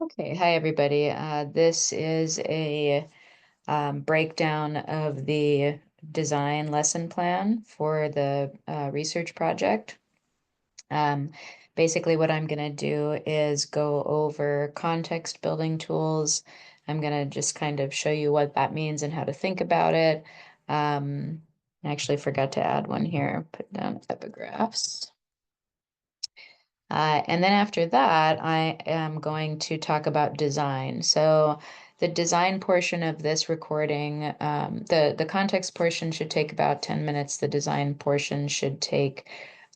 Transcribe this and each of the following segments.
Okay, hi everybody. This is a breakdown of the design lesson plan for the research project. Um, Basically, what I'm going to do is go over context building tools. I'm going to just kind of show you what that means and how to think about it. I actually forgot to add one here, put down epigraphs. And then after that, I am going to talk about design. So the design portion of this recording, the context portion should take about 10 minutes. The design portion should take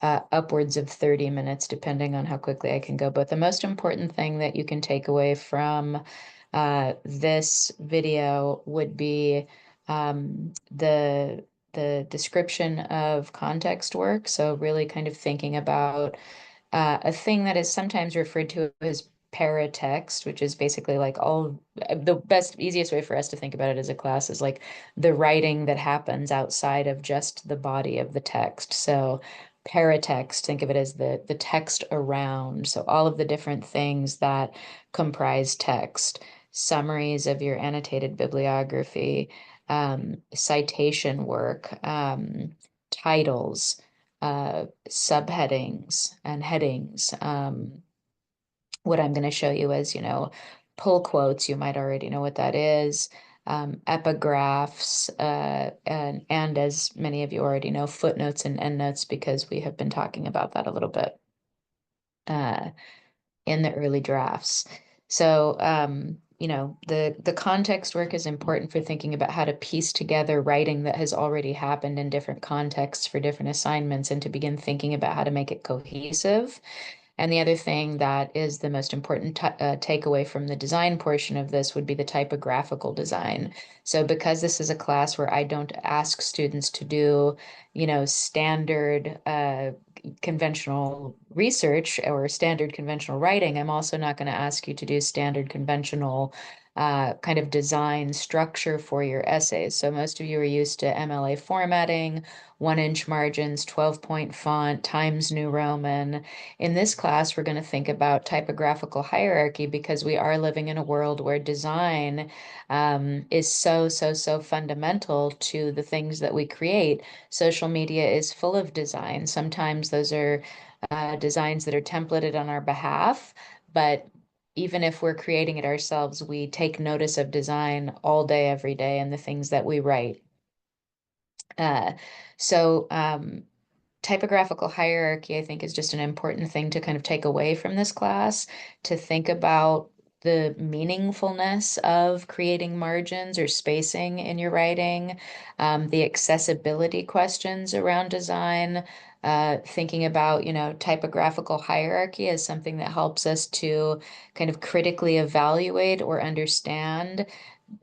upwards of 30 minutes, depending on how quickly I can go. But the most important thing that you can take away from this video would be the description of context work. So really kind of thinking about a thing that is sometimes referred to as paratext, which is basically like all the best, easiest way for us to think about it as a class is like the writing that happens outside of just the body of the text. So paratext, think of it as the text around. So all of the different things that comprise text, summaries of your annotated bibliography, citation work, titles, subheadings and headings. What I'm going to show you is, pull quotes. You might already know what that is. Epigraphs, and as many of you already know, footnotes and endnotes, because we have been talking about that a little bit uh, in the early drafts. So, the context work is important for thinking about how to piece together writing that has already happened in different contexts for different assignments and to begin thinking about how to make it cohesive. And the other thing that is the most important takeaway from the design portion of this would be the typographical design. So because this is a class where I don't ask students to do, standard conventional research or standard conventional writing, I'm also not going to ask you to do standard conventional kind of design structure for your essays. So most of you are used to MLA formatting, 1-inch margins, 12-point font, Times New Roman. In this class, we're going to think about typographical hierarchy because we are living in a world where design is so fundamental to the things that we create. Social media is full of design. Sometimes those are designs that are templated on our behalf, but even if we're creating it ourselves, we take notice of design all day, every day, and the things that we write. Uh, so, typographical hierarchy, I think, is just an important thing to kind of take away from this class, to think about the meaningfulness of creating margins or spacing in your writing, the accessibility questions around design, thinking about, typographical hierarchy as something that helps us to kind of critically evaluate or understand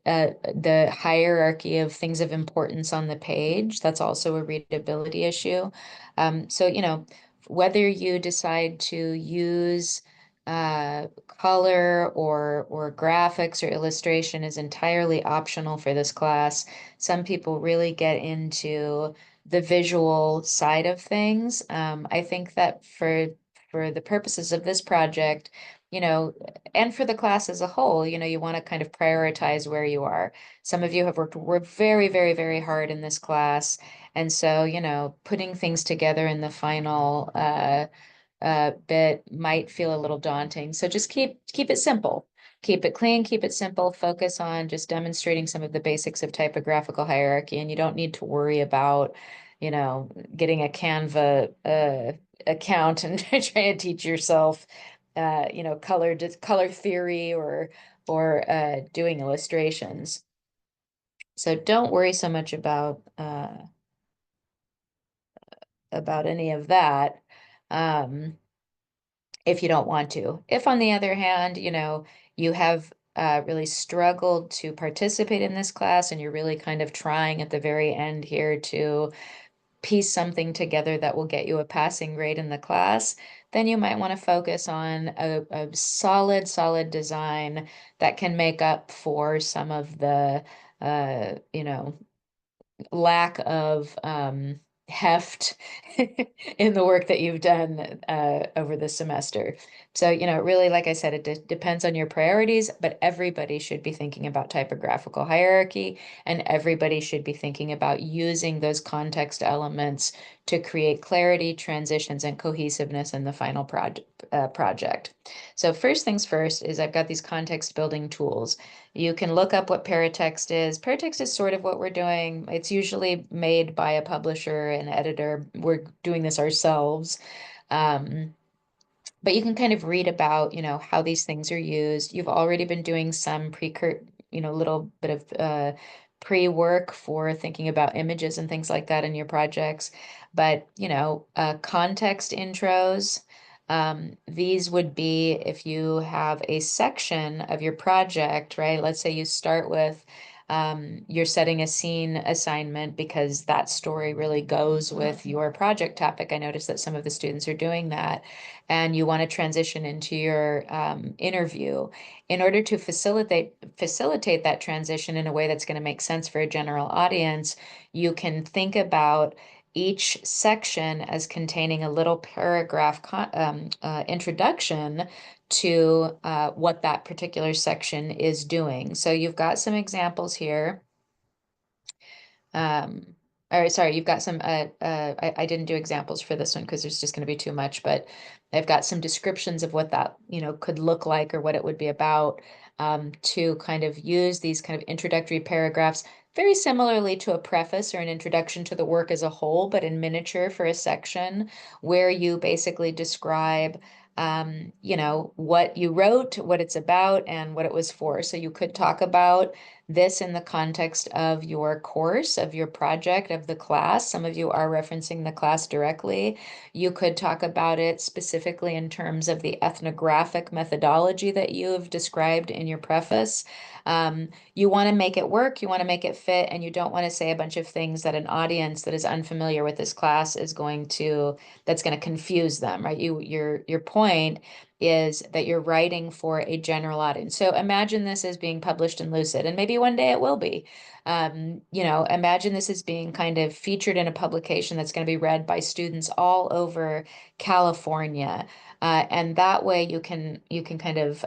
the hierarchy of things of importance on the page. That's also a readability issue. So, whether you decide to use color or graphics or illustration is entirely optional for this class. Some people really get into the visual side of things. I think that for the purposes of this project, you know, and for the class as a whole, you want to kind of prioritize where you are. Some of you have worked very hard in this class. And so, putting things together in the final bit might feel a little daunting. So just keep it simple. Keep it clean, keep it simple, focus on just demonstrating some of the basics of typographical hierarchy, and you don't need to worry about, getting a Canva account and trying to teach yourself color theory or doing illustrations. So don't worry so much about any of that. Um, if you don't want to. If, on the other hand, you have really struggled to participate in this class and you're really kind of trying at the very end here to piece something together that will get you a passing grade in the class, then you might want to focus on a solid design that can make up for some of the, lack of heft in the work that you've done over the semester. So, really, like I said, it depends on your priorities, but everybody should be thinking about typographical hierarchy, and everybody should be thinking about using those context elements to create clarity, transitions, and cohesiveness in the final project. So first things first is I've got these context building tools. You can look up what paratext is. Paratext is sort of what we're doing. It's usually made by a publisher and editor. We're doing this ourselves. Um, but you can kind of read about, how these things are used. You've already been doing some little bit of pre-work for thinking about images and things like that in your projects. But, context intros, these would be if you have a section of your project, right? Let's say you start with you're setting a scene assignment because that story really goes with your project topic. I noticed that some of the students are doing that, and you want to transition into your interview. In order to facilitate that transition in a way that's going to make sense for a general audience, you can think about each section as containing a little paragraph introduction to what that particular section is doing. So you've got some examples here. Um, or sorry, you've got some, I didn't do examples for this one because there's just going to be too much, but I've got some descriptions of what that, could look like or what it would be about, to kind of use these kind of introductory paragraphs very similarly to a preface or an introduction to the work as a whole, but in miniature for a section where you basically describe what you wrote, what it's about, and what it was for. So you could talk about this in the context of your course, of your project, of the class. Some of you are referencing the class directly. You could talk about it specifically in terms of the ethnographic methodology that you have described in your preface. You want to make it work, you want to make it fit, and you don't want to say a bunch of things that an audience that is unfamiliar with this class that's going to confuse them, right? Your point is that you're writing for a general audience. So imagine this as being published in Lucid, and maybe one day it will be. Imagine this as being kind of featured in a publication that's going to be read by students all over California. And that way you can kind of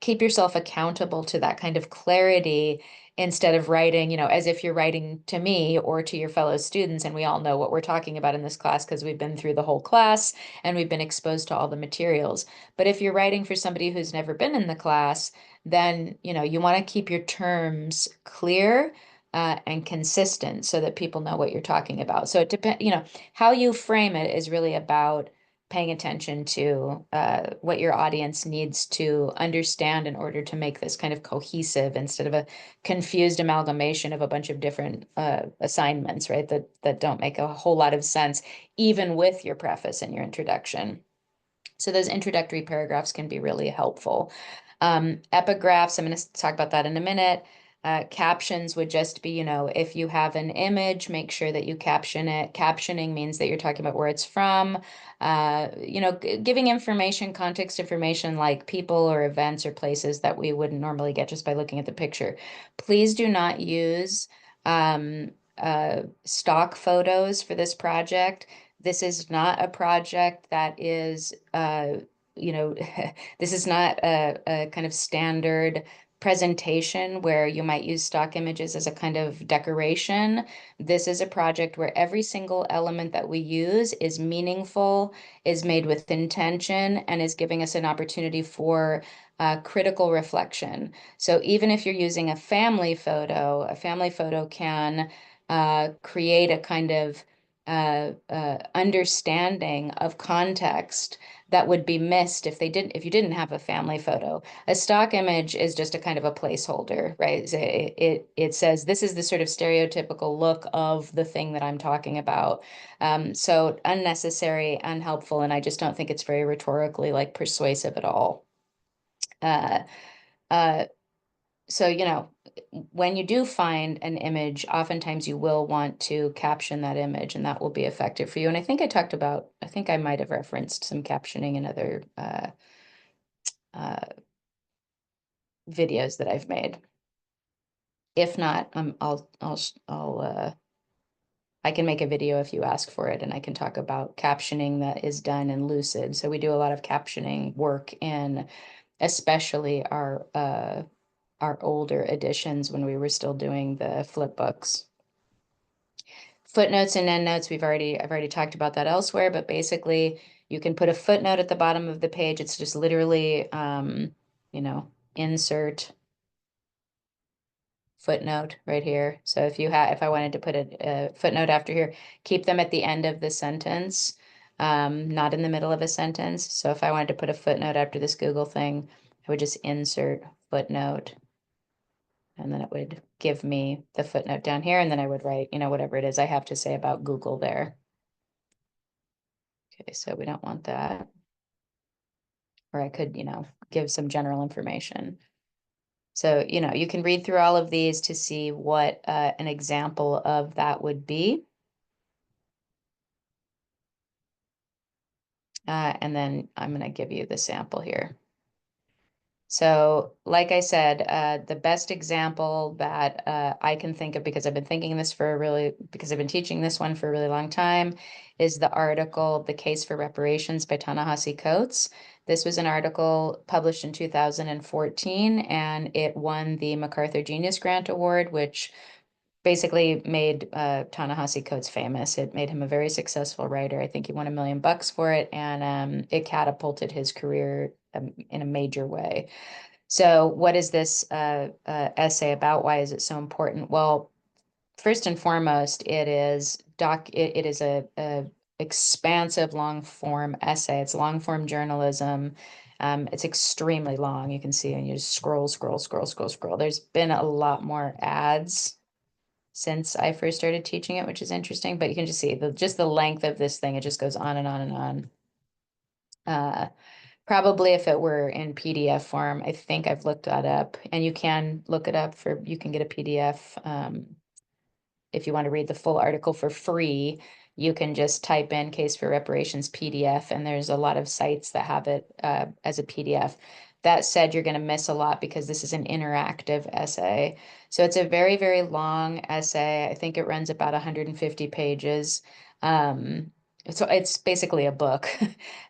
keep yourself accountable to that kind of clarity instead of writing, as if you're writing to me or to your fellow students. And we all know what we're talking about in this class because we've been through the whole class and we've been exposed to all the materials. But if you're writing for somebody who's never been in the class, then, you want to keep your terms clear and consistent so that people know what you're talking about. So it depends, how you frame it is really about paying attention to what your audience needs to understand in order to make this kind of cohesive instead of a confused amalgamation of a bunch of different assignments, right? That don't make a whole lot of sense, even with your preface and your introduction. So those introductory paragraphs can be really helpful. Epigraphs, I'm going to talk about that in a minute. Captions would just be, if you have an image, make sure that you caption it. Captioning means that you're talking about where it's from, giving information, context information like people or events or places that we wouldn't normally get just by looking at the picture. Please do not use stock photos for this project. This is not a project that is, this is not a kind of standard presentation where you might use stock images as a kind of decoration. This is a project where every single element that we use is meaningful, is made with intention, and is giving us an opportunity for critical reflection. So even if you're using a family photo can create a kind of understanding of context that would be missed if you didn't have a family photo. A stock image is just a kind of a placeholder, right? It says this is the sort of stereotypical look of the thing that I'm talking about. So unnecessary, unhelpful, and I just don't think it's very rhetorically like persuasive at all. Uh, uh, so, when you do find an image, oftentimes you will want to caption that image, and that will be effective for you. And I think I might have referenced some captioning in other uh, videos that I've made. If not, I'll I can make a video if you ask for it, and I can talk about captioning that is done in Lucid. So we do a lot of captioning work in especially our older editions when we were still doing the flip books. Footnotes and endnotes, I've already talked about that elsewhere, but basically you can put a footnote at the bottom of the page. It's just literally, insert footnote right here. So if I wanted to put a footnote after here, keep them at the end of the sentence, not in the middle of a sentence. So if I wanted to put a footnote after this Google thing, I would just insert footnote, and then it would give me the footnote down here, and then I would write, whatever it is I have to say about Google there. Okay, so we don't want that. Or I could, give some general information. So, you can read through all of these to see what an example of that would be. And then I'm going to give you the sample here. So, like I said, the best example that I can think of, because I've been because I've been teaching this one for a really long time, is the article, The Case for Reparations by Ta-Nehisi Coates. This was an article published in 2014, and it won the MacArthur Genius Grant Award, which basically made Ta-Nehisi Coates famous. It made him a very successful writer. I think he won $1 million for it, and it catapulted his career in a major way. So, what is this essay about? Why is it so important? Well, first and foremost, it is a expansive long form essay. It's long form journalism. It's extremely long. You can see, and you just scroll, scroll, scroll, scroll, scroll. There's been a lot more ads since I first started teaching it, which is interesting, but you can just see the length of this thing. It just goes on and on and on. Probably if it were in PDF form, I think I've looked that up, and you can look it up you can get a PDF. If you want to read the full article for free, you can just type in Case for Reparations PDF, and there's a lot of sites that have it as a PDF. That said, you're going to miss a lot because this is an interactive essay. So it's a very, very long essay. I think it runs about 150 pages. So it's basically a book.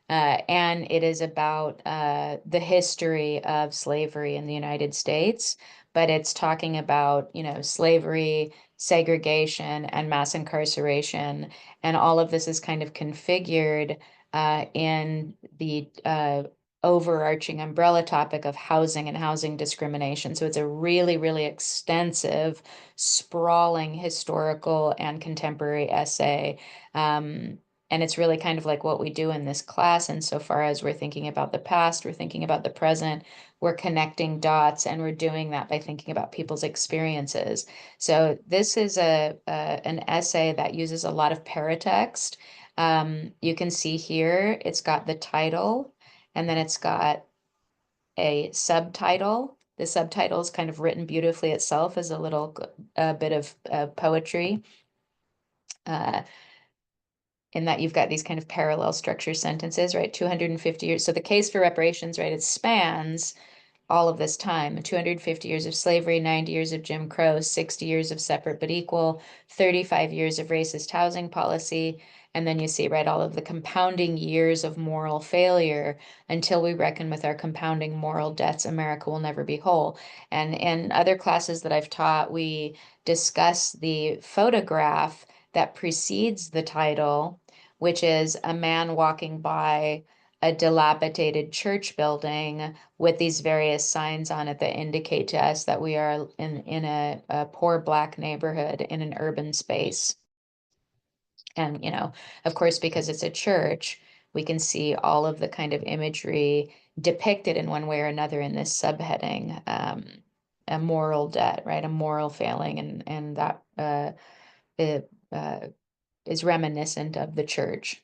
And it is about the history of slavery in the United States, but it's talking about, slavery, segregation, and mass incarceration. And all of this is kind of configured in the overarching umbrella topic of housing and housing discrimination. So it's a really, really extensive, sprawling historical and contemporary essay. And it's really kind of like what we do in this class. Insofar as we're thinking about the past, we're thinking about the present, we're connecting dots, and we're doing that by thinking about people's experiences. So this is an essay that uses a lot of paratext. You can see here, it's got the title, and then it's got a subtitle. The subtitle is kind of written beautifully itself as a little bit of poetry. In that you've got these kind of parallel structure sentences, right? 250 years. So the case for reparations, right? It spans all of this time, 250 years of slavery, 90 years of Jim Crow, 60 years of separate but equal, 35 years of racist housing policy. And then you see, right, all of the compounding years of moral failure. Until we reckon with our compounding moral debts, America will never be whole. And in other classes that I've taught, we discuss the photograph that precedes the title, which is a man walking by a dilapidated church building with these various signs on it that indicate to us that we are in a poor Black neighborhood in an urban space. And, of course, because it's a church, we can see all of the kind of imagery depicted in one way or another in this subheading, a moral debt, right? A moral failing, and that it, is reminiscent of the church.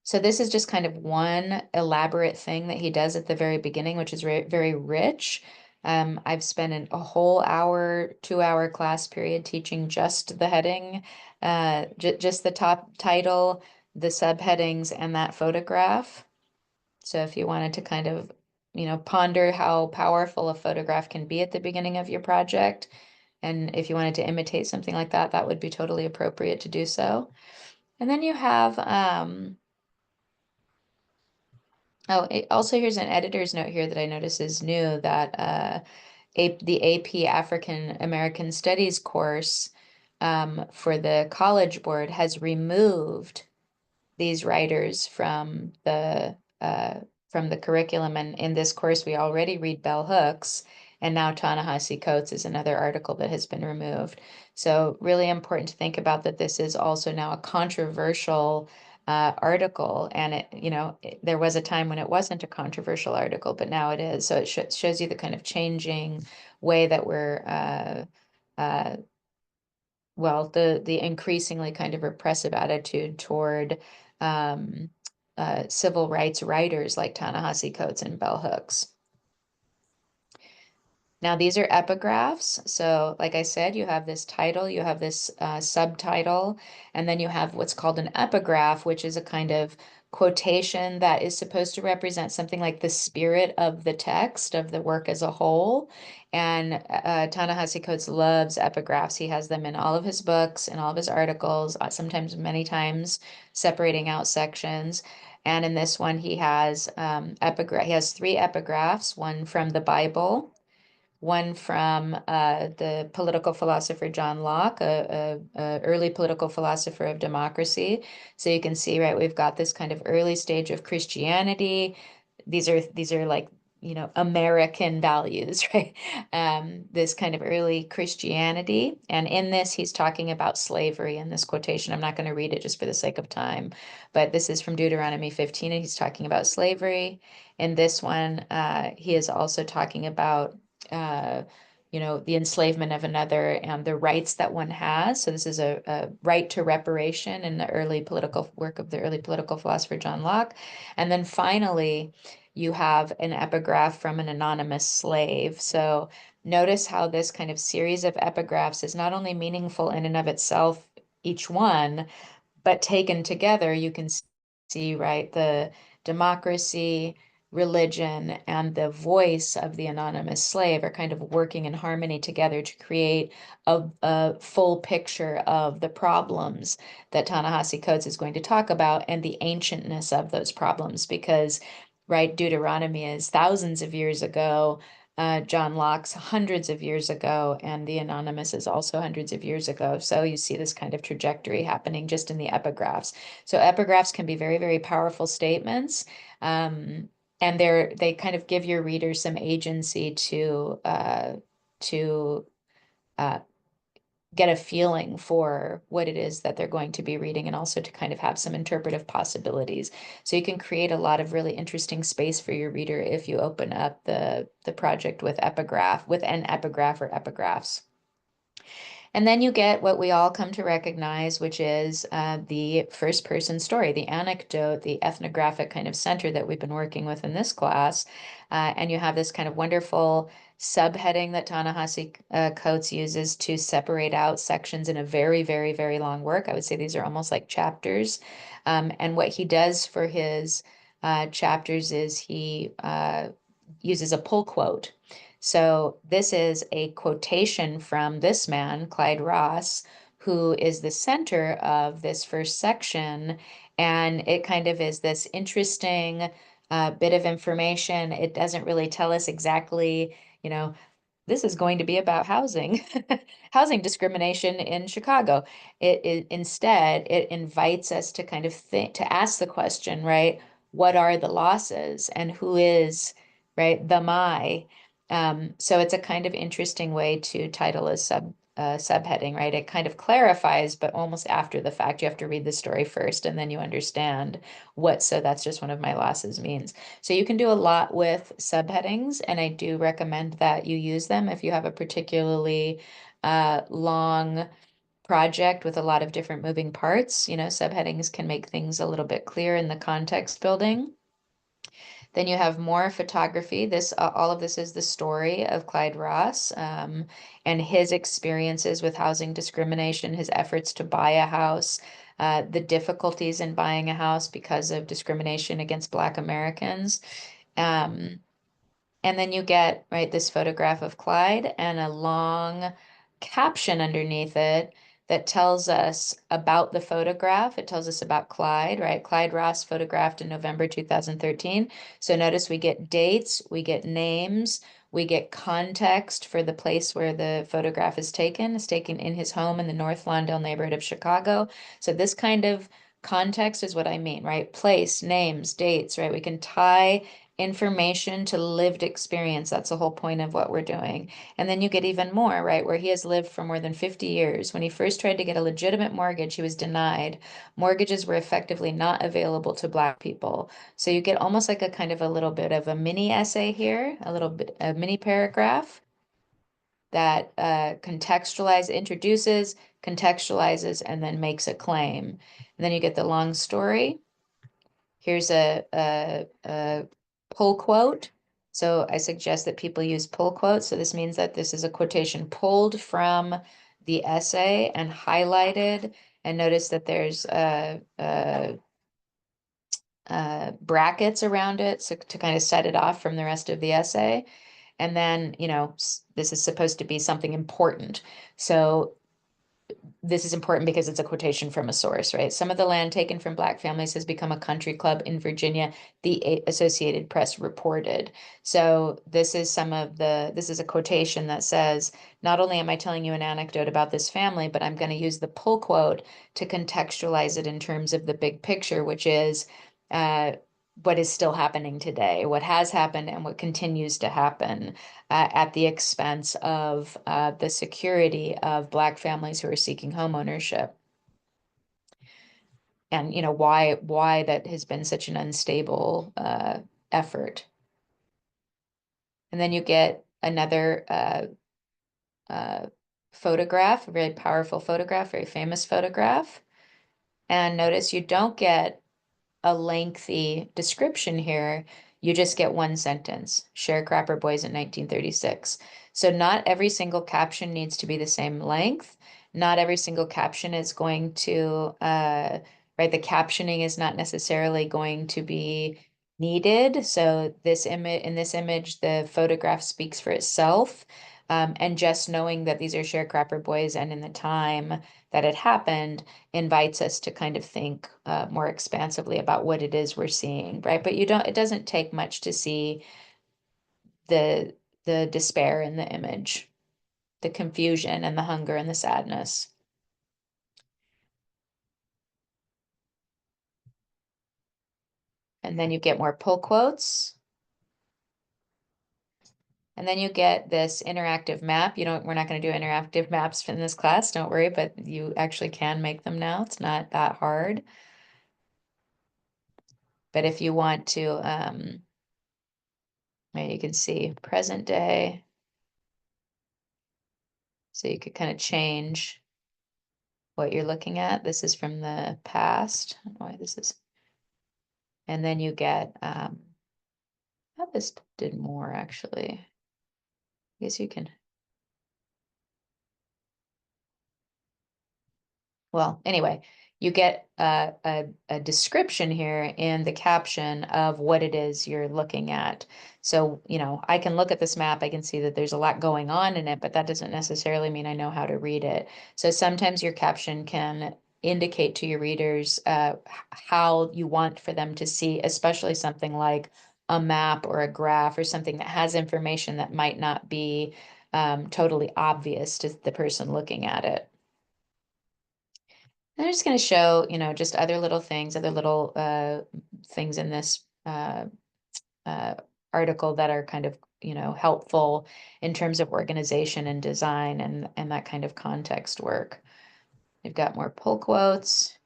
So this is just kind of one elaborate thing that he does at the very beginning, which is very rich. I've spent a whole hour, 2 hour class period teaching just the heading, just the top title, the subheadings, and that photograph. So if you wanted to kind of, ponder how powerful a photograph can be at the beginning of your project, And if you wanted to imitate something like that, that would be totally appropriate to do so. And then you have, also here's an editor's note here that I notice is new that the AP African American Studies course for the College Board has removed these writers from the curriculum. And in this course, we already read bell hooks, and now Ta-Nehisi Coates is another article that has been removed. So really important to think about that this is also now a controversial article, and there was a time when it wasn't a controversial article, but now it is. So it shows you the kind of changing way that we're uh, well, the increasingly kind of repressive attitude toward um, civil rights writers like Ta-Nehisi Coates and bell hooks. Now, these are epigraphs. So, like I said, you have this title, you have this subtitle, and then you have what's called an epigraph, which is a kind of quotation that is supposed to represent something like the spirit of the text, of the work as a whole. And Ta-Nehisi Coates loves epigraphs. He has them in all of his books, in all of his articles, sometimes many times separating out sections. And in this one, he has he has three epigraphs, one from the Bible, one from the political philosopher John Locke, a early political philosopher of democracy. So you can see, right, we've got this kind of early stage of Christianity. These are like, American values, right? This kind of early Christianity. And in this, he's talking about slavery in this quotation. I'm not going to read it just for the sake of time, but this is from Deuteronomy 15, and he's talking about slavery. In this one, he is also talking about uh, the enslavement of another and the rights that one has. So this is a right to reparation in the early political work of the early political philosopher John Locke. And then finally, you have an epigraph from an anonymous slave. So notice how this kind of series of epigraphs is not only meaningful in and of itself, each one, but taken together, you can see, right, the democracy, religion, and the voice of the anonymous slave are kind of working in harmony together to create a full picture of the problems that Ta-Nehisi Coates is going to talk about and the ancientness of those problems. Because, right, Deuteronomy is thousands of years ago. John Locke's hundreds of years ago, and the Anonymous is also hundreds of years ago. So you see this kind of trajectory happening just in the epigraphs. So epigraphs can be very, very powerful statements. And they kind of give your readers some agency to uh, get a feeling for what it is that they're going to be reading, and also to kind of have some interpretive possibilities. So you can create a lot of really interesting space for your reader if you open up the project with an epigraph or epigraphs. And then you get what we all come to recognize, which is the first person story, the anecdote, the ethnographic kind of center that we've been working with in this class. And you have this kind of wonderful subheading that Ta-Nehisi Coates uses to separate out sections in a very, very, very long work. I would say these are almost like chapters. And what he does for his chapters is he uses a pull quote. So this is a quotation from this man, Clyde Ross, who is the center of this first section. And it kind of is this interesting bit of information. It doesn't really tell us exactly, this is going to be about housing, housing discrimination in Chicago. Instead, it invites us to kind of think, to ask the question, right? What are the losses, and who is, right, the my? So it's a kind of interesting way to title a subheading, right? It kind of clarifies, but almost after the fact. You have to read the story first, and then you understand what so that's just one of my losses means. So you can do a lot with subheadings, and I do recommend that you use them if you have a particularly long project with a lot of different moving parts. Subheadings can make things a little bit clearer in the context building. Then you have more photography. All of this is the story of Clyde Ross, and his experiences with housing discrimination, his efforts to buy a house, the difficulties in buying a house because of discrimination against Black Americans. And then you get, right, this photograph of Clyde and a long caption underneath it that tells us about the photograph. It tells us about Clyde, right? Clyde Ross photographed in November 2013. So notice we get dates, we get names, we get context for the place where the photograph is taken. It's taken in his home in the North Lawndale neighborhood of Chicago. So this kind of context is what I mean, right? Place, names, dates, right? We can tie information to lived experience. That's the whole point of what we're doing. And then you get even more, right? Where he has lived for more than 50 years. When he first tried to get a legitimate mortgage, he was denied. Mortgages were effectively not available to Black people. So you get almost like a kind of a little bit of a mini essay here, a little bit, a mini paragraph that introduces, contextualizes, and then makes a claim. And then you get the long story. Here's a pull quote. So I suggest that people use pull quotes. So this means that this is a quotation pulled from the essay and highlighted. And notice that there's brackets around it so to kind of set it off from the rest of the essay. And then, this is supposed to be something important. So this is important because it's a quotation from a source, right? Some of the land taken from Black families has become a country club in Virginia, the Associated Press reported. So this is a quotation that says, not only am I telling you an anecdote about this family, but I'm going to use the pull quote to contextualize it in terms of the big picture, which is uh, what is still happening today, what has happened and what continues to happen at the expense of the security of Black families who are seeking home ownership. And why that has been such an unstable effort. And then you get another photograph, a very powerful photograph, very famous photograph. And notice you don't get a lengthy description here. You just get one sentence, sharecropper boys in 1936. So not every single caption needs to be the same length. Not every single caption is going to, right, the captioning is not necessarily going to be needed. So in this image, the photograph speaks for itself. And just knowing that these are sharecropper boys and in the time that it happened invites us to kind of think more expansively about what it is we're seeing, right? But it doesn't take much to see the despair in the image, the confusion and the hunger and the sadness. And then you get more pull quotes. And then you get this interactive map. We're not going to do interactive maps in this class, don't worry, but you actually can make them now. It's not that hard. But if you want to, you can see present day. So you could kind of change what you're looking at. This is from the past. I don't know why this is. And then you get, this did more actually. I guess you can. Well, anyway, you get a description here in the caption of what it is you're looking at. So, I can look at this map, I can see that there's a lot going on in it, but that doesn't necessarily mean I know how to read it. So sometimes your caption can indicate to your readers how you want for them to see, especially something like a map or a graph or something that has information that might not be totally obvious to the person looking at it. I'm just going to show, just other little things, other little things in this uh, article that are kind of, helpful in terms of organization and design and that kind of context work. We've got more pull quotes.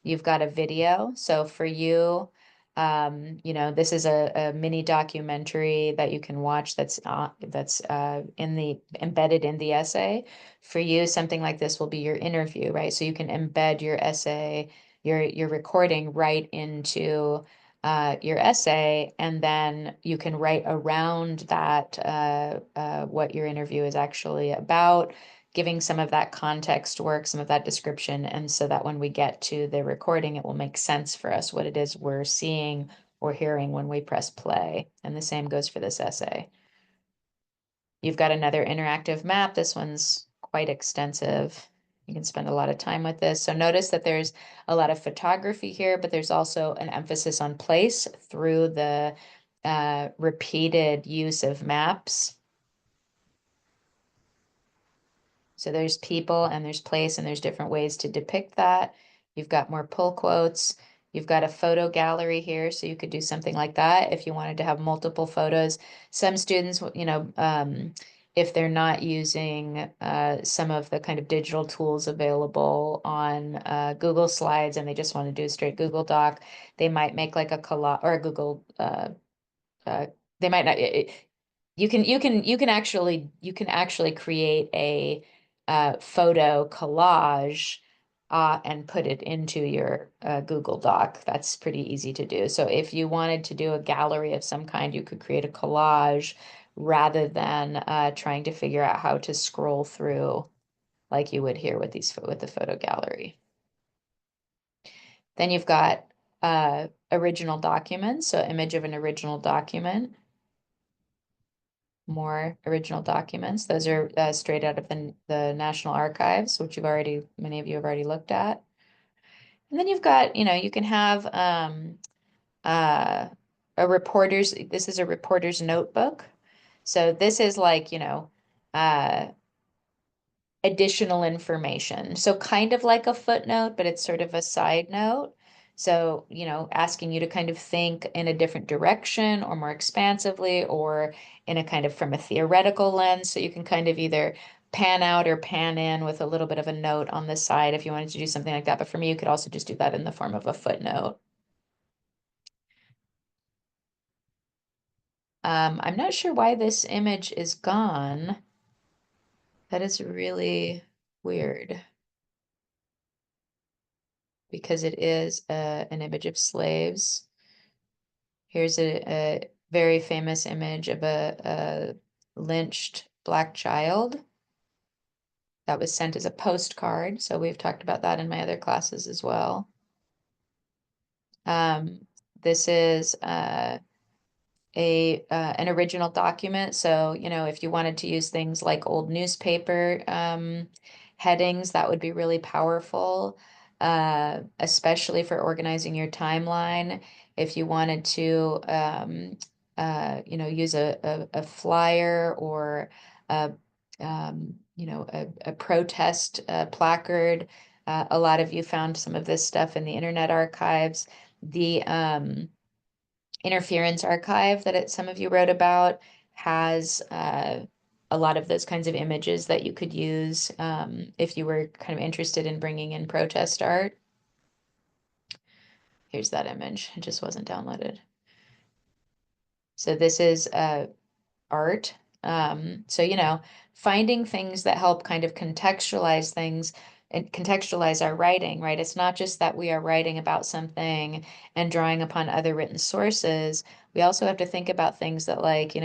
You've got a video. So for you, this is a mini documentary that you can watch that's embedded in the essay. For you, something like this will be your interview, right? So you can embed your essay, your recording right into your essay, and then you can write around that what your interview is actually about, giving some of that context work, some of that description, and so that when we get to the recording, it will make sense for us what it is we're seeing or hearing when we press play. And the same goes for this essay. You've got another interactive map. This one's quite extensive. You can spend a lot of time with this. So notice that there's a lot of photography here, but there's also an emphasis on place through the repeated use of maps. So there's people and there's place and there's different ways to depict that. You've got more pull quotes. You've got a photo gallery here, so you could do something like that if you wanted to have multiple photos. Some students, if they're not using some of the kind of digital tools available on Google Slides and they just want to do a straight Google Doc, they might make like a collage or a Google uh, they might not you can actually create a photo collage and put it into your Google Doc. That's pretty easy to do. So if you wanted to do a gallery of some kind, you could create a collage rather than trying to figure out how to scroll through like you would here with the photo gallery. Then you've got original documents, so image of an original document. More original documents. Those are straight out of the National Archives, which many of you have already looked at. And then you've got, you can have uh, this is a reporter's notebook. So this is like, uh, additional information. So kind of like a footnote, but it's sort of a side note. So, asking you to kind of think in a different direction or more expansively or in a kind of from a theoretical lens. So you can kind of either pan out or pan in with a little bit of a note on the side if you wanted to do something like that. But for me, you could also just do that in the form of a footnote. I'm not sure why this image is gone. That is really weird. Because it is an image of slaves. Here's a very famous image of a lynched black child that was sent as a postcard. So we've talked about that in my other classes as well. This is an original document. So, if you wanted to use things like old newspaper headings, that would be really powerful, especially for organizing your timeline. If you wanted to, use a flyer or a protest placard. A lot of you found some of this stuff in the Internet Archives. The interference archive that some of you wrote about has a lot of those kinds of images that you could use if you were kind of interested in bringing in protest art. Here's that image. It just wasn't downloaded. So this is art. So, finding things that help kind of contextualize things and contextualize our writing, right? It's not just that we are writing about something and drawing upon other written sources. We also have to think about things that, like,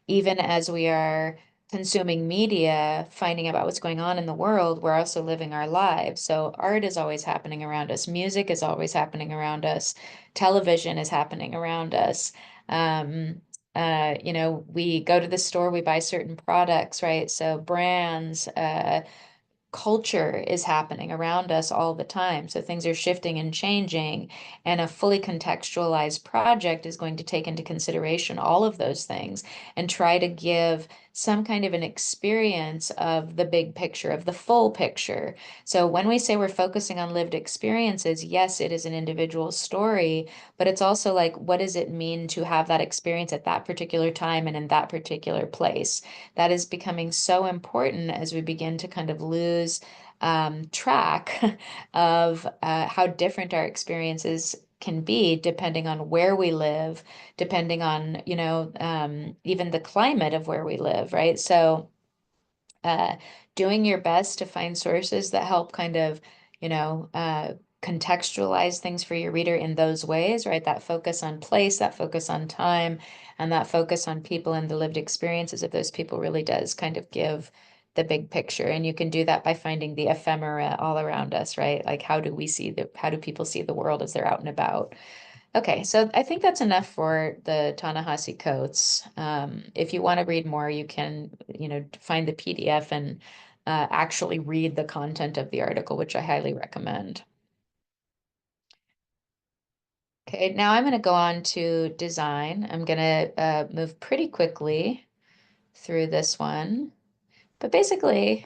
even as we are consuming media, finding about what's going on in the world, we're also living our lives. So art is always happening around us. Music is always happening around us. Television is happening around us. We go to the store, we buy certain products, right? So brands, culture is happening around us all the time. So things are shifting and changing, and a fully contextualized project is going to take into consideration all of those things and try to give some kind of an experience of the big picture, of the full picture. So when we say we're focusing on lived experiences, yes, it is an individual story, but it's also like, what does it mean to have that experience at that particular time and in that particular place? That is becoming so important as we begin to kind of lose track of how different our experiences can be depending on where we live, depending on, even the climate of where we live, right? So, uh, doing your best to find sources that help kind of, contextualize things for your reader in those ways, right? That focus on place, that focus on time, and that focus on people and the lived experiences of those people really does kind of give the big picture. And you can do that by finding the ephemera all around us, right? Like how do people see the world as they're out and about? Okay, so I think that's enough for the Ta-Nehisi Coates. If you want to read more, you can, find the PDF and actually read the content of the article, which I highly recommend. Okay, now I'm going to go on to design. I'm going to move pretty quickly through this one. But basically,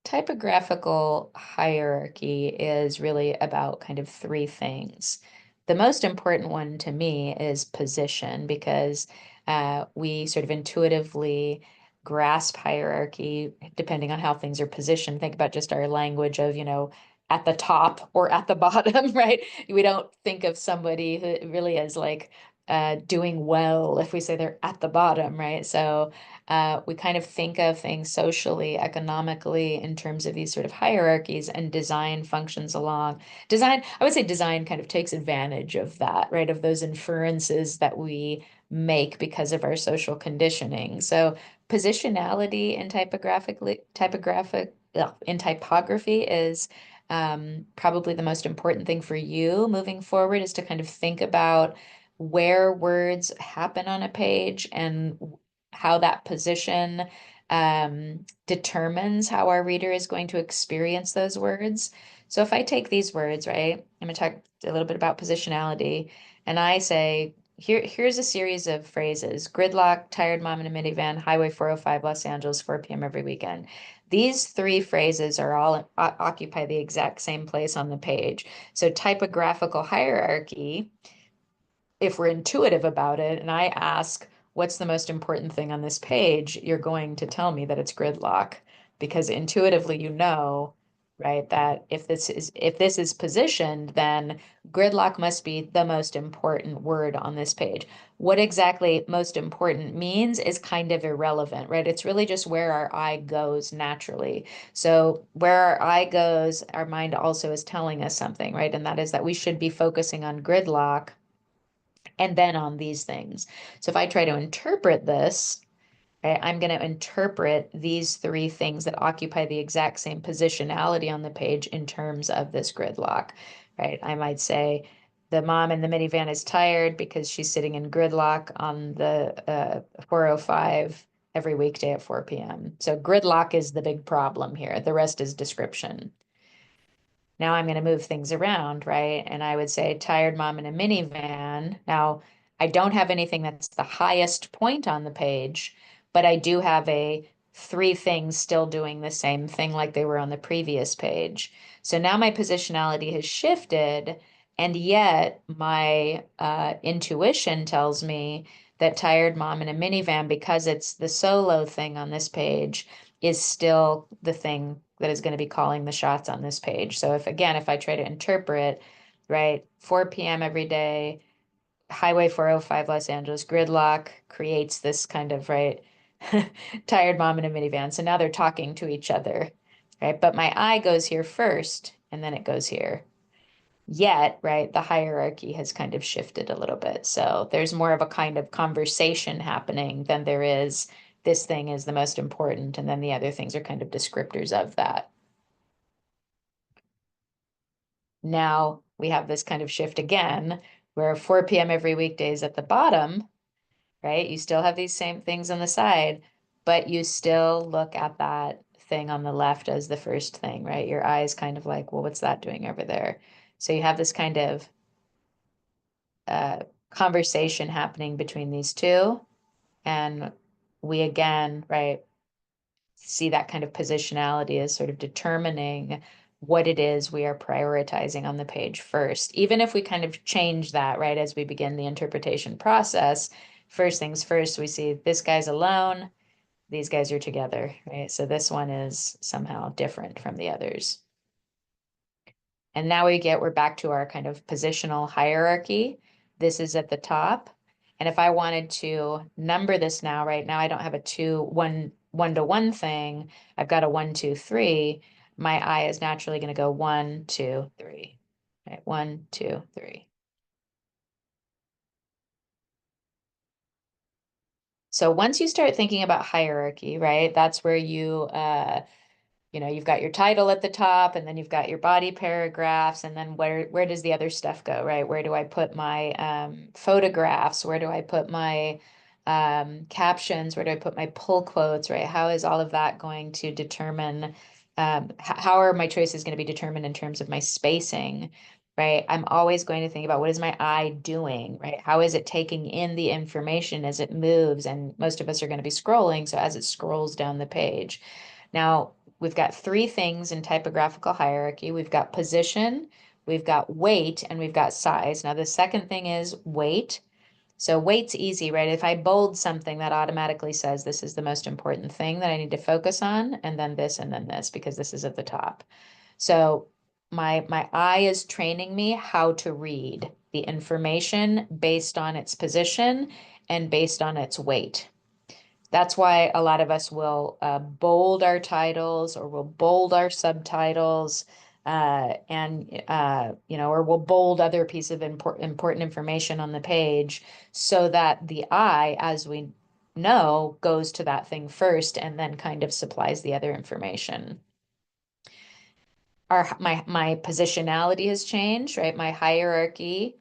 typographical hierarchy is really about kind of three things. The most important one to me is position because we sort of intuitively grasp hierarchy depending on how things are positioned. Think about just our language of, at the top or at the bottom, right? We don't think of somebody who really is like doing well if we say they're at the bottom, right? So we kind of think of things socially, economically in terms of these sort of hierarchies, and design functions along. Design, I would say design kind of takes advantage of that, right? Of those inferences that we make because of our social conditioning. So positionality in in typography is probably the most important thing for you moving forward, is to kind of think about where words happen on a page and how that position determines how our reader is going to experience those words. So if I take these words, right, I'm going to talk a little bit about positionality, and I say, here's a series of phrases: gridlock, tired mom in a minivan, Highway 405, Los Angeles, 4 p.m. every weekend. These three phrases are all occupy the exact same place on the page. So typographical hierarchy, if we're intuitive about it, and I ask, what's the most important thing on this page, you're going to tell me that it's gridlock, because intuitively right, that if this is positioned, then gridlock must be the most important word on this page. What exactly most important means is kind of irrelevant, right? It's really just where our eye goes naturally. So where our eye goes, our mind also is telling us something, right? And that is that we should be focusing on gridlock and then on these things. So if I try to interpret this, right, I'm going to interpret these three things that occupy the exact same positionality on the page in terms of this gridlock, right? I might say the mom in the minivan is tired because she's sitting in gridlock on the 405 every weekday at 4 p.m. So gridlock is the big problem here. The rest is description. Now I'm going to move things around, right? And I would say tired mom in a minivan. Now, I don't have anything that's the highest point on the page, but I do have a three things still doing the same thing like they were on the previous page. So now my positionality has shifted, and yet my intuition tells me that tired mom in a minivan, because it's the solo thing on this page, is still the thing that is going to be calling the shots on this page. So if I try to interpret, right, 4 p.m. every day, Highway 405, Los Angeles, gridlock creates this kind of, right, tired mom in a minivan. So now they're talking to each other, right? But my eye goes here first, and then it goes here. Yet, right, the hierarchy has kind of shifted a little bit. So there's more of a kind of conversation happening than there is this thing is the most important, and then the other things are kind of descriptors of that. Now we have this kind of shift again, where 4 p.m. every weekday is at the bottom, right? You still have these same things on the side, but you still look at that thing on the left as the first thing, right? Your eyes kind of like, well, what's that doing over there? So you have this kind of conversation happening between these two. And we again, right, see that kind of positionality as sort of determining what it is we are prioritizing on the page first. Even if we kind of change that, right, as we begin the interpretation process, first things first, we see this guy's alone, these guys are together, right? So this one is somehow different from the others. And now we're back to our kind of positional hierarchy. This is at the top. And if I wanted to number this now, right now I don't have a one to one thing. I've got a 1, 2, 3. My eye is naturally going to go 1, 2, 3. Right? 1, 2, 3. So once you start thinking about hierarchy, right, that's where you've got your title at the top, and then you've got your body paragraphs, and then where does the other stuff go, right? Where do I put my photographs? Where do I put my Captions, where do I put my pull quotes, right? How is all of that going to determine, how are my choices going to be determined in terms of my spacing, right? I'm always going to think about what is my eye doing, right? How is it taking in the information as it moves? And most of us are going to be scrolling, so as it scrolls down the page. Now, we've got three things in typographical hierarchy. We've got position, we've got weight, and we've got size. Now, the second thing is weight. So weight's easy, right? If I bold something, that automatically says this is the most important thing that I need to focus on, and then this, because this is at the top. So my eye is training me how to read the information based on its position and based on its weight. That's why a lot of us will bold our titles or we'll bold our subtitles, or we'll bold other piece of important information on the page so that the eye, as we know, goes to that thing first and then kind of supplies the other information. My positionality has changed, right? My hierarchy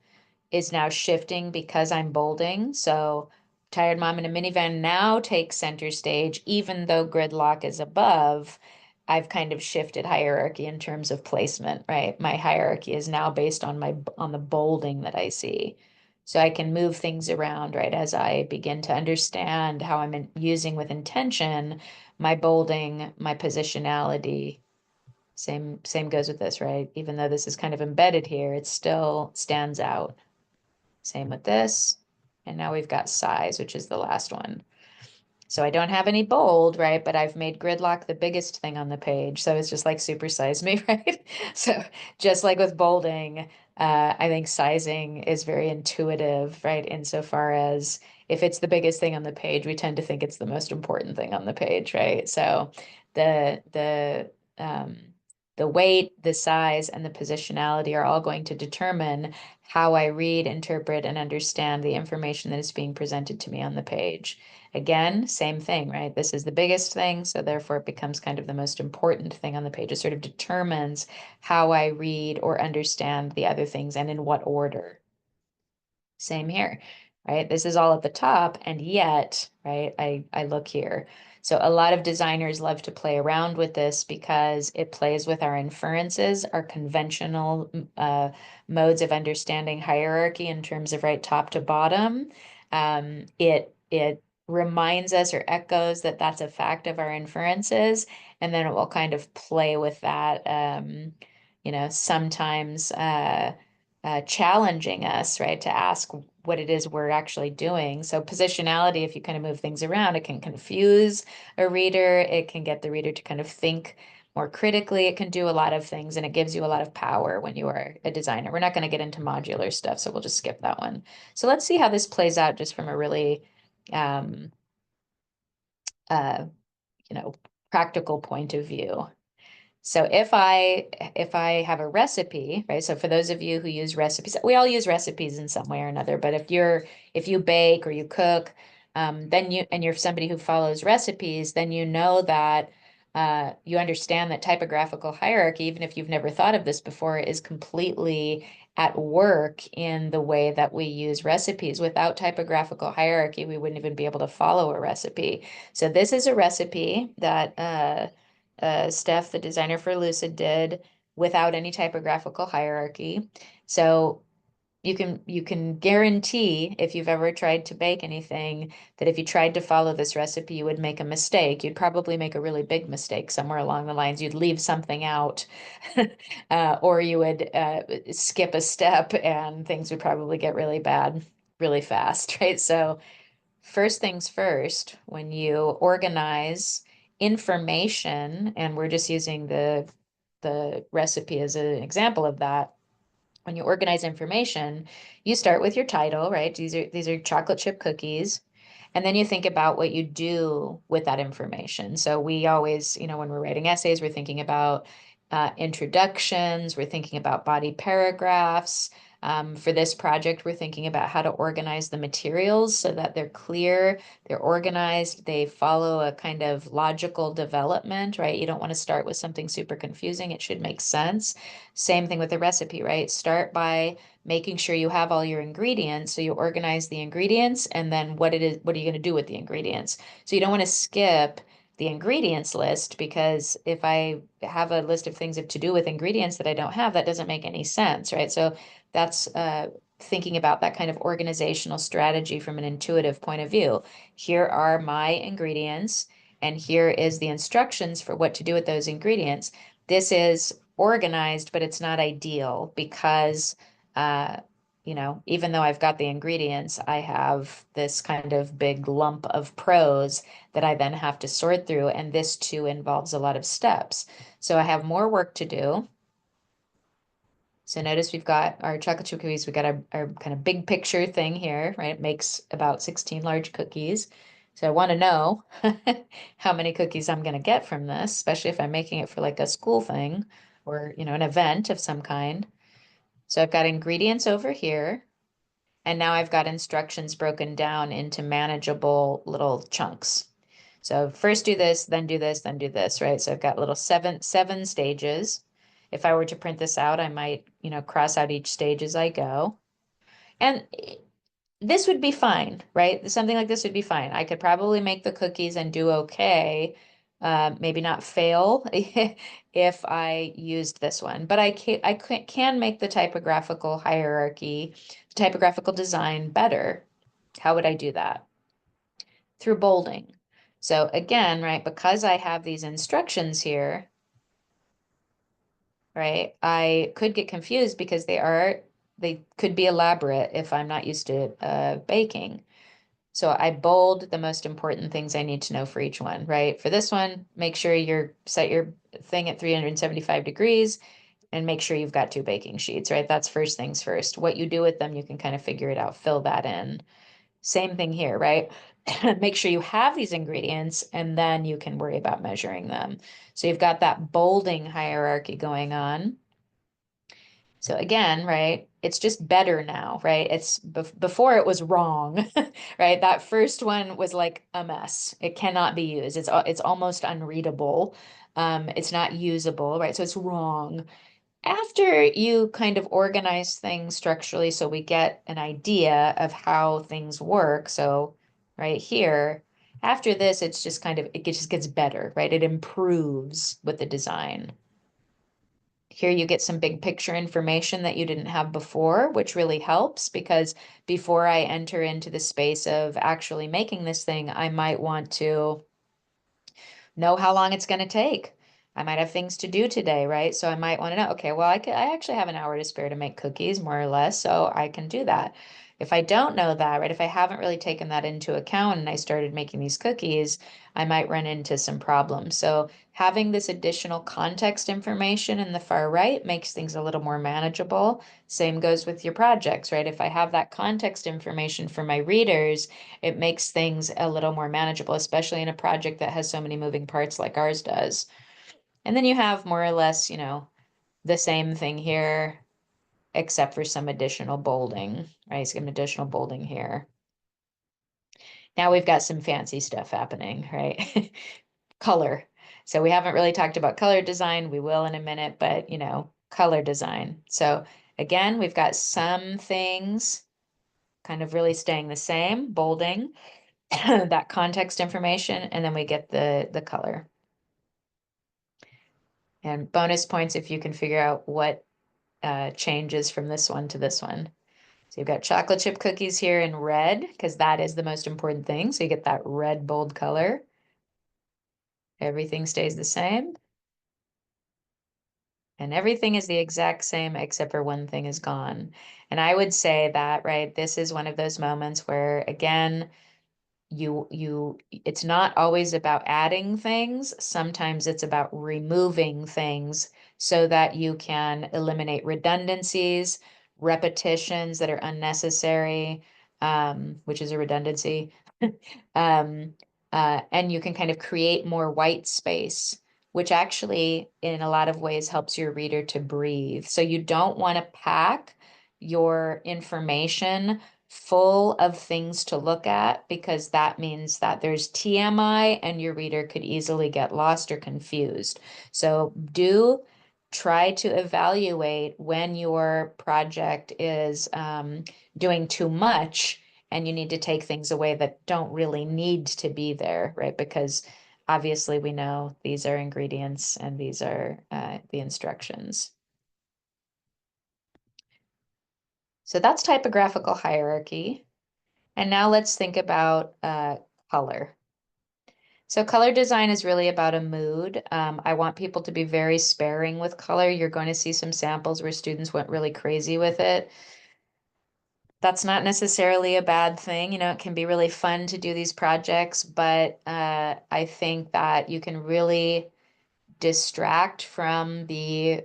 is now shifting because I'm bolding. So Tired Mom in a Minivan now takes center stage, even though gridlock is above. I've kind of shifted hierarchy in terms of placement, right? My hierarchy is now based on the bolding that I see. So I can move things around, right, as I begin to understand how I'm using with intention my bolding, my positionality. Same goes with this, right? Even though this is kind of embedded here, it still stands out. Same with this. And now we've got size, which is the last one. So I don't have any bold, right? But I've made gridlock the biggest thing on the page. So it's just like supersize me, right? So just like with bolding, I think sizing is very intuitive, right? Insofar as if it's the biggest thing on the page, we tend to think it's the most important thing on the page, right? So the the weight, the size, and the positionality are all going to determine how I read, interpret, and understand the information that is being presented to me on the page. Again, same thing, right? This is the biggest thing, so therefore it becomes kind of the most important thing on the page. It sort of determines how I read or understand the other things and in what order. Same here, right? This is all at the top, and yet, right, I look here. So a lot of designers love to play around with this because it plays with our inferences, our conventional modes of understanding hierarchy in terms of right top to bottom. It reminds us or echoes that that's a fact of our inferences, and then it will kind of play with that, sometimes challenging us, right, to ask what it is we're actually doing. So positionality, if you kind of move things around, it can confuse a reader. It can get the reader to kind of think more critically. It can do a lot of things, and it gives you a lot of power when you are a designer. We're not going to get into modular stuff, so we'll just skip that one. So let's see how this plays out just from a really, um, uh, practical point of view. So if I have a recipe, right? So for those of you who use recipes, we all use recipes in some way or another, but if you bake or you cook, then you're somebody who follows recipes, then you know that you understand that typographical hierarchy, even if you've never thought of this before, is completely at work in the way that we use recipes. Without typographical hierarchy, we wouldn't even be able to follow a recipe. So this is a recipe that Steph, the designer for Lucid, did without any typographical hierarchy. So you can guarantee if you've ever tried to bake anything that if you tried to follow this recipe, you would make a mistake. You'd probably make a really big mistake somewhere along the lines. You'd leave something out, or you would skip a step, and things would probably get really bad really fast, right? So first things first, when you organize information, and we're just using the recipe as an example of that. When you organize information, you start with your title, right? These are chocolate chip cookies. And then you think about what you do with that information. So we always, when we're writing essays, we're thinking about introductions, we're thinking about body paragraphs, For this project, we're thinking about how to organize the materials so that they're clear, they're organized, they follow a kind of logical development, right? You don't want to start with something super confusing. It should make sense. Same thing with the recipe, right? Start by making sure you have all your ingredients. So you organize the ingredients and then what are you going to do with the ingredients? So you don't want to skip the ingredients list because if I have a list of things to do with ingredients that I don't have, that doesn't make any sense, right? So that's thinking about that kind of organizational strategy from an intuitive point of view. Here are my ingredients, and here is the instructions for what to do with those ingredients. This is organized, but it's not ideal because, uh, even though I've got the ingredients, I have this kind of big lump of prose that I then have to sort through, and this too involves a lot of steps. So I have more work to do. So notice we've got our chocolate chip cookies. We got our kind of big picture thing here, right? It makes about 16 large cookies. So I want to know how many cookies I'm going to get from this, especially if I'm making it for like a school thing or, an event of some kind. So I've got ingredients over here. And now I've got instructions broken down into manageable little chunks. So first do this, then do this, then do this, right? So I've got little seven stages. If I were to print this out, I might, cross out each stage as I go. And this would be fine, right? Something like this would be fine. I could probably make the cookies and do okay. Maybe not fail if I used this one, but I can make the typographical hierarchy, typographical design better. How would I do that? Through bolding. So again, right, because I have these instructions here, right, I could get confused because they could be elaborate if I'm not used to baking. So I bold the most important things I need to know for each one, right? For this one, make sure you set your thing at 375 degrees and make sure you've got two baking sheets, right? That's first things first. What you do with them, you can kind of figure it out, fill that in. Same thing here, right? Make sure you have these ingredients and then you can worry about measuring them. So you've got that bolding hierarchy going on. So again, right, it's just better now, right? It's before it was wrong, right? That first one was like a mess. It cannot be used. It's almost unreadable. It's not usable, right? So it's wrong. After you kind of organize things structurally, so we get an idea of how things work. So right here, after this, it's just kind of, just gets better, right? It improves with the design. Here you get some big picture information that you didn't have before, which really helps because before I enter into the space of actually making this thing, I might want to know how long it's going to take. I might have things to do today, right? So I might want to know, okay, well, I actually have an hour to spare to make cookies, more or less, so I can do that. If I don't know that, right, if I haven't really taken that into account and I started making these cookies, I might run into some problems. So having this additional context information in the far right makes things a little more manageable. Same goes with your projects, right? If I have that context information for my readers, it makes things a little more manageable, especially in a project that has so many moving parts like ours does. And then you have more or less, the same thing here, except for some additional bolding, right? Some additional bolding here. Now we've got some fancy stuff happening, right? Color. So we haven't really talked about color design. We will in a minute, but color design. So again, we've got some things kind of really staying the same, bolding, that context information, and then we get the color. And bonus points if you can figure out what changes from this one to this one. So you've got chocolate chip cookies here in red, because that is the most important thing. So you get that red bold color. Everything stays the same. And everything is the exact same except for one thing is gone. And I would say that, right, this is one of those moments where, again, it's not always about adding things. Sometimes it's about removing things so that you can eliminate redundancies, repetitions that are unnecessary, which is a redundancy. Um, and you can kind of create more white space, which actually in a lot of ways helps your reader to breathe. So you don't want to pack your information full of things to look at because that means that there's TMI and your reader could easily get lost or confused. So do try to evaluate when your project is doing too much and you need to take things away that don't really need to be there, right? Because obviously we know these are ingredients and these are the instructions. So that's typographical hierarchy. And now let's think about color. So color design is really about a mood. I want people to be very sparing with color. You're going to see some samples where students went really crazy with it. That's not necessarily a bad thing. You know, it can be really fun to do these projects, but I think that you can really distract from the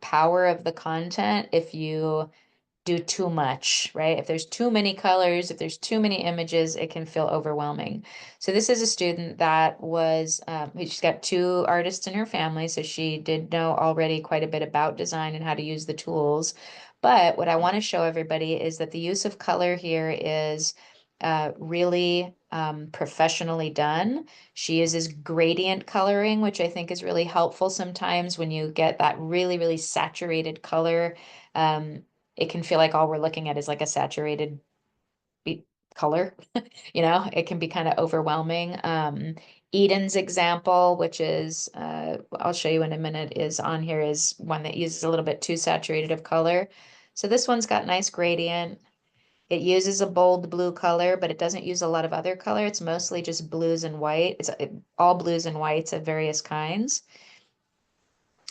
power of the content if you do too much, right? If there's too many colors, if there's too many images, it can feel overwhelming. So this is a student that was, she's got two artists in her family, so she did know already quite a bit about design and how to use the tools. But what I want to show everybody is that the use of color here is really professionally done. She uses gradient coloring, which I think is really helpful sometimes when you get that really, really saturated color. It can feel like all we're looking at is like a saturated color. You know, it can be kind of overwhelming. Eden's example, which is, I'll show you in a minute, is on here, is one that uses a little bit too saturated of color. So this one's got nice gradient. It uses a bold blue color, but it doesn't use a lot of other color. It's mostly just blues and white. It's all blues and whites of various kinds.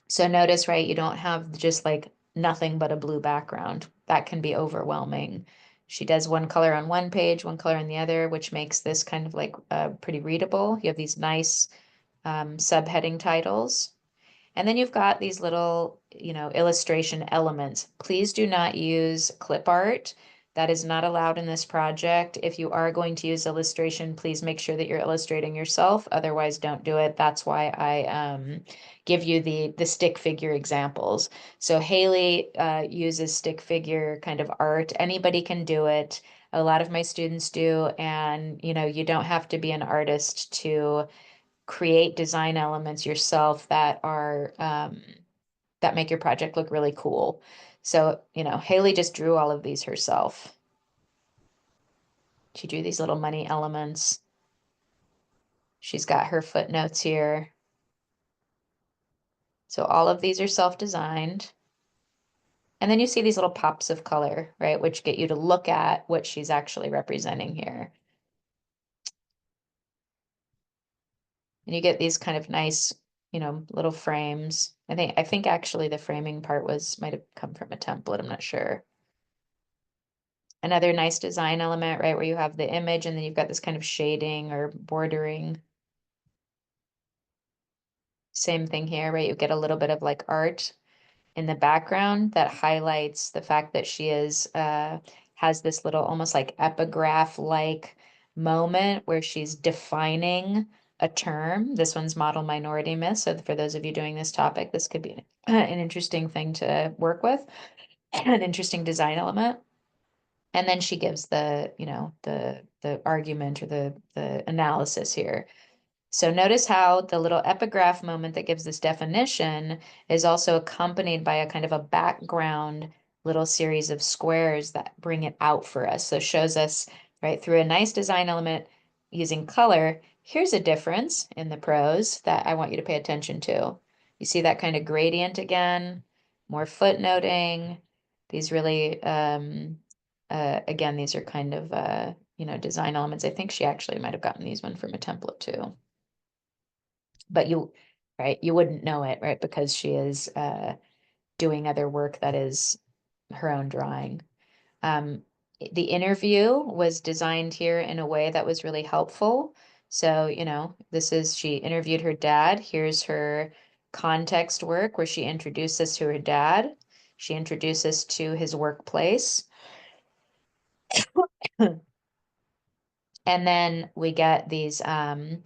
So notice, right, you don't have just like nothing but a blue background. That can be overwhelming. She does one color on one page, one color on the other, which makes this kind of like pretty readable. You have these nice subheading titles. And then you've got these little, you know, illustration elements. Please do not use clip art. That is not allowed in this project. If you are going to use illustration, please make sure that you're illustrating yourself. Otherwise, don't do it. That's why I give you the stick figure examples. So Haley uses stick figure kind of art. Anybody can do it. A lot of my students do. And, you know, you don't have to be an artist to create design elements yourself that are that make your project look really cool. So, you know, Haley just drew all of these herself. She drew these little money elements. She's got her footnotes here. So all of these are self-designed. And then you see these little pops of color, right, which get you to look at what she's actually representing here. And you get these kind of nice, you know, little frames. I think actually the framing part might have come from a template, I'm not sure. Another nice design element, right, where you have the image and then you've got this kind of shading or bordering. Same thing here, right? You get a little bit of like art in the background that highlights the fact that she has this little almost like epigraph-like moment where she's defining a term. This one's model minority myth. So for those of you doing this topic, this could be an interesting thing to work with, an interesting design element. And then she gives the, you know, the argument or the analysis here. So notice how the little epigraph moment that gives this definition is also accompanied by a kind of a background little series of squares that bring it out for us. So shows us, right, through a nice design element using color, here's a difference in the prose that I want you to pay attention to. You see that kind of gradient again, more footnoting, these really, again, these are kind of, you know, design elements. I think she actually might have gotten these one from a template too. But right, you wouldn't know it, right, because she is doing other work that is her own drawing. Um, the interview was designed here in a way that was really helpful. So, you know, she interviewed her dad. Here's her context work where she introduces to her dad. She introduces to his workplace. And then we get these kind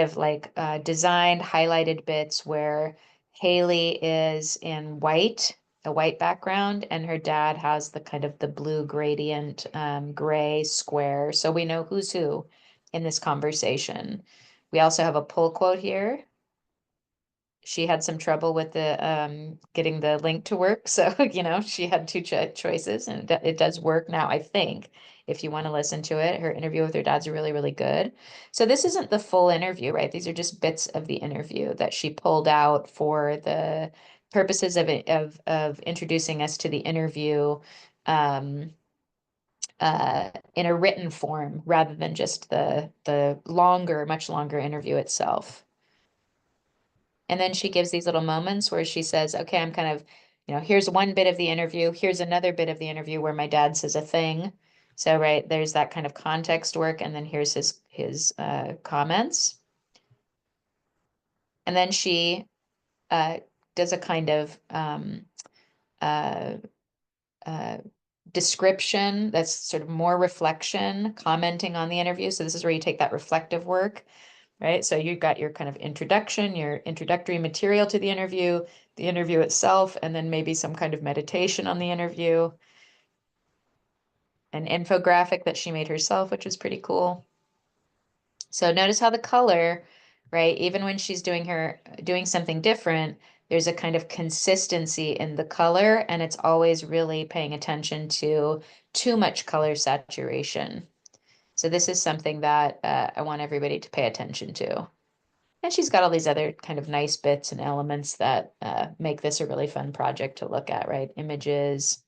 of like designed highlighted bits where Haley is in white a white background, and her dad has the kind of the blue gradient, gray square. So we know who's who in this conversation. We also have a pull quote here. She had some trouble with the getting the link to work. So, she had two choices, and it does work now, I think. If you want to listen to it, her interview with her dad's really, really good. So this isn't the full interview, right? These are just bits of the interview that she pulled out for the purposes of introducing us to the interview um, in a written form rather than just the much longer interview itself. And then she gives these little moments where she says, okay, I'm kind of, here's one bit of the interview. Here's another bit of the interview where my dad says a thing. So, right, there's that kind of context work. And then here's his comments. And then she does a kind of uh, uh, description that's sort of more reflection, commenting on the interview. So this is where you take that reflective work, right? So you've got your kind of introduction, your introductory material to the interview itself, and then maybe some kind of meditation on the interview, an infographic that she made herself, which is pretty cool. So notice how the color, right? Even when she's doing something different, there's a kind of consistency in the color, and it's always really paying attention to too much color saturation. So this is something that I want everybody to pay attention to. And she's got all these other kind of nice bits and elements that make this a really fun project to look at, right? Images.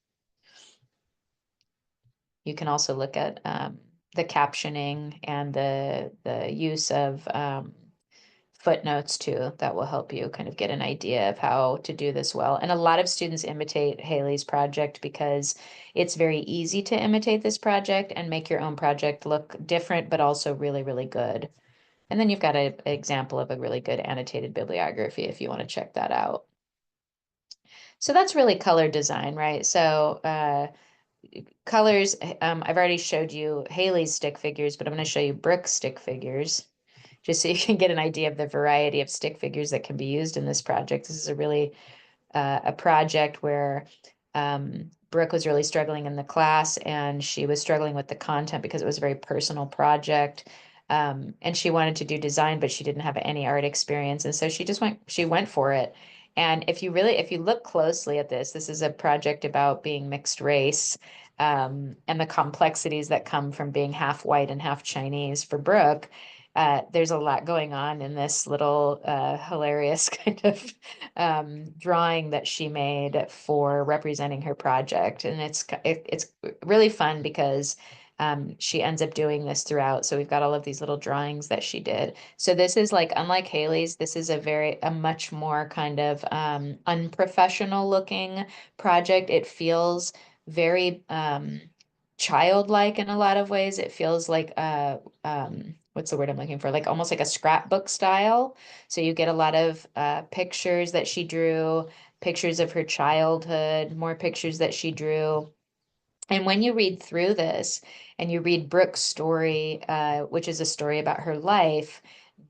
You can also look at the captioning and the use of footnotes too. That will help you kind of get an idea of how to do this well. And a lot of students imitate Haley's project because it's very easy to imitate this project and make your own project look different, but also really, really good. And then you've got an example of a really good annotated bibliography if you want to check that out. So that's really color design, right? So colors, I've already showed you Haley's stick figures, but I'm going to show you Brooke's stick figures just so you can get an idea of the variety of stick figures that can be used in this project. This is a project where Brooke was really struggling in the class, and she was struggling with the content because it was a very personal project. And she wanted to do design, but she didn't have any art experience. And so she went for it. And if you look closely at this is a project about being mixed race, and the complexities that come from being half white and half Chinese for Brooke. There's a lot going on in this little hilarious kind of drawing that she made for representing her project. And it's really fun because she ends up doing this throughout. So we've got all of these little drawings that she did. So this is like, unlike Haley's, this is a much more kind of unprofessional looking project. It feels very childlike in a lot of ways. It feels like what's the word I'm looking for? Like almost like a scrapbook style. So you get a lot of pictures that she drew, pictures of her childhood, more pictures that she drew. And when you read through this and you read Brooke's story, which is a story about her life,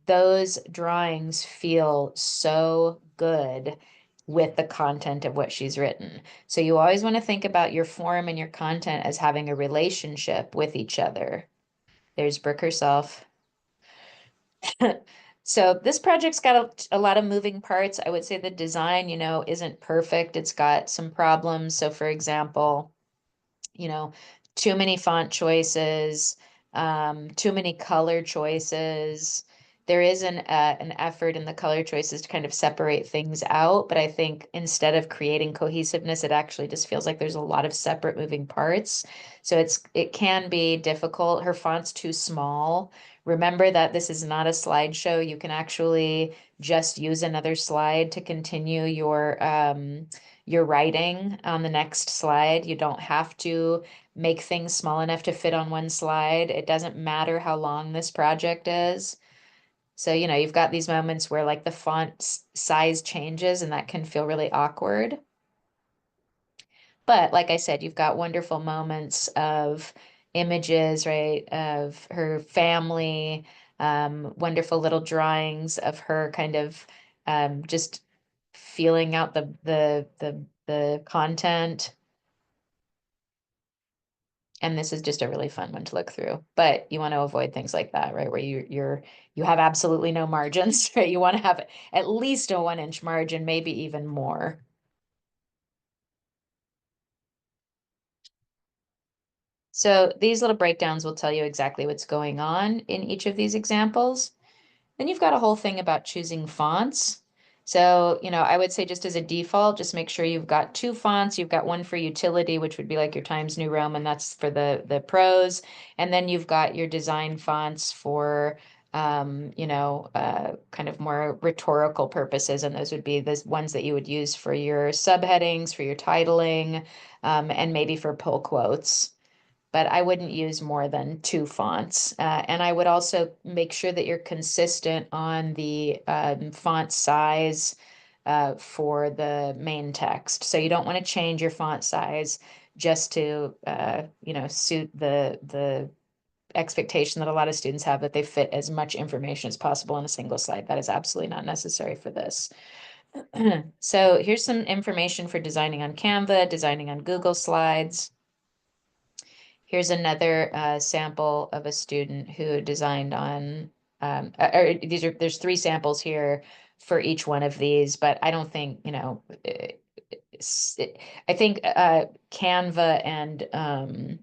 those drawings feel so good with the content of what she's written. So you always want to think about your form and your content as having a relationship with each other. There's Brooke herself. So this project's got a lot of moving parts. I would say the design, isn't perfect. It's got some problems. So for example, you know, too many font choices, too many color choices. There is an effort in the color choices to kind of separate things out, but I think instead of creating cohesiveness, it actually just feels like there's a lot of separate moving parts. So it can be difficult. Her font's too small. Remember that this is not a slideshow. You can actually just use another slide to continue your writing on the next slide. You don't have to make things small enough to fit on one slide. It doesn't matter how long this project is. So, you've got these moments where like the font size changes and that can feel really awkward. But like I said, you've got wonderful moments of images, right, of her family, wonderful little drawings of her kind of just feeling out the the content. And this is just a really fun one to look through, but you want to avoid things like that, right? Where you have absolutely no margins, right? You want to have at least a 1 inch margin, maybe even more. So these little breakdowns will tell you exactly what's going on in each of these examples. Then you've got a whole thing about choosing fonts. So, I would say just as a default, just make sure you've got two fonts. You've got one for utility, which would be like your Times New Roman, that's for the pros. And then you've got your design fonts for, kind of more rhetorical purposes. And those would be the ones that you would use for your subheadings, for your titling, and maybe for pull quotes, but I wouldn't use more than two fonts. And I would also make sure that you're consistent on the font size for the main text. So you don't want to change your font size just to, suit the expectation that a lot of students have that they fit as much information as possible in a single slide. That is absolutely not necessary for this. So here's some information for designing on Canva, designing on Google Slides. Here's another sample of a student who designed on, there's three samples here for each one of these, but I don't think, I think Canva and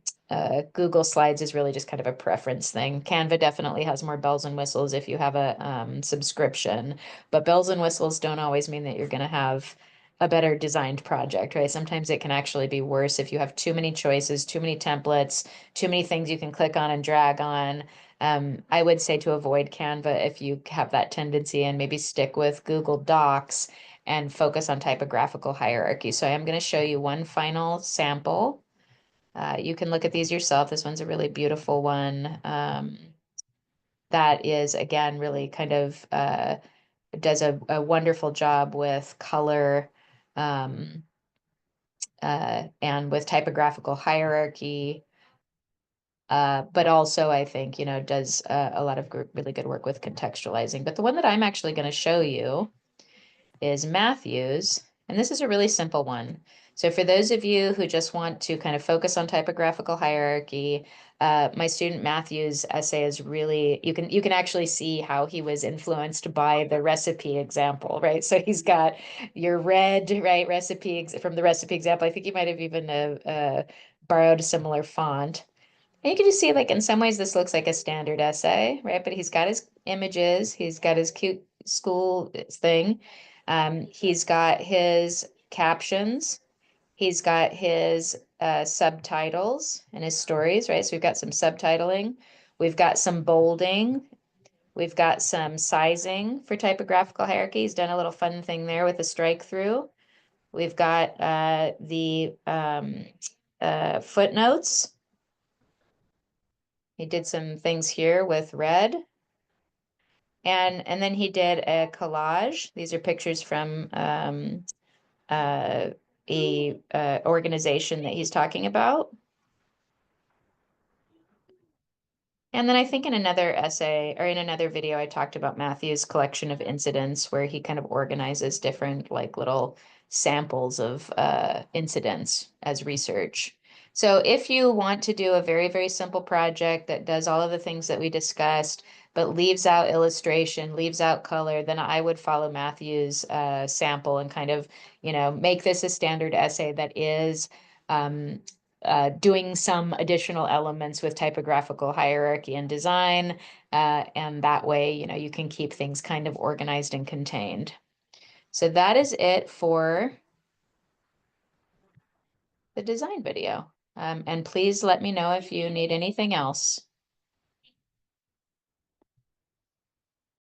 Google Slides is really just kind of a preference thing. Canva definitely has more bells and whistles if you have a subscription, but bells and whistles don't always mean that you're going to have a better designed project, right? Sometimes it can actually be worse if you have too many choices, too many templates, too many things you can click on and drag on. I would say to avoid Canva if you have that tendency, and maybe stick with Google Docs and focus on typographical hierarchy. So I am going to show you one final sample. You can look at these yourself. This one's a really beautiful one. That is, again, really kind of does a wonderful job with color, um, and with typographical hierarchy. But also, I think, does a lot of really good work with contextualizing. But the one that I'm actually going to show you is Matthews, and this is a really simple one. So for those of you who just want to kind of focus on typographical hierarchy, my student Matthew's essay is really, you can actually see how he was influenced by the recipe example, right? So he's got your red, right, recipe from the recipe example. I think he might have even borrowed a similar font. And you can just see, like, in some ways, this looks like a standard essay, right? But he's got his images, he's got his cute school thing, he's got his captions, he's got his subtitles and his stories, right? So we've got some subtitling, we've got some bolding, we've got some sizing for typographical hierarchy. He's done a little fun thing there with a strike through. We've got the footnotes. He did some things here with red. And then he did a collage. These are pictures from a organization that he's talking about. And then I think in another essay or in another video, I talked about Matthew's collection of incidents where he kind of organizes different like little samples of incidents as research. So if you want to do a very, very simple project that does all of the things that we discussed, but leaves out illustration, leaves out color, then I would follow Matthew's sample and kind of, make this a standard essay that is um, doing some additional elements with typographical hierarchy and design. And that way, you can keep things kind of organized and contained. So that is it for the design video. And please let me know if you need anything else.